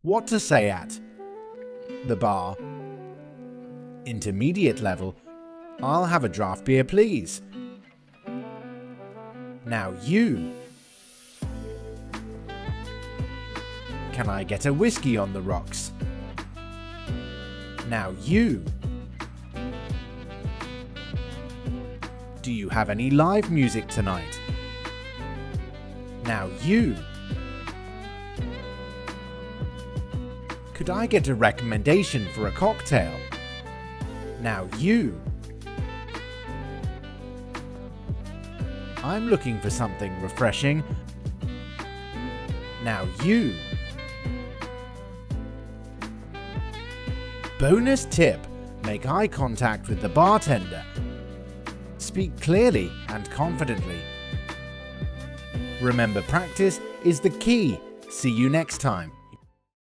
What to say at the bar. Intermediate level. I'll have a draft beer, please. Now you. Can I get a whiskey on the rocks? Now you. Do you have any live music tonight? Now you. Could I get a recommendation for a cocktail? Now you. I'm looking for something refreshing. Now you. Bonus tip: make eye contact with the bartender. Speak clearly and confidently. Remember, practice is the key. See you next time.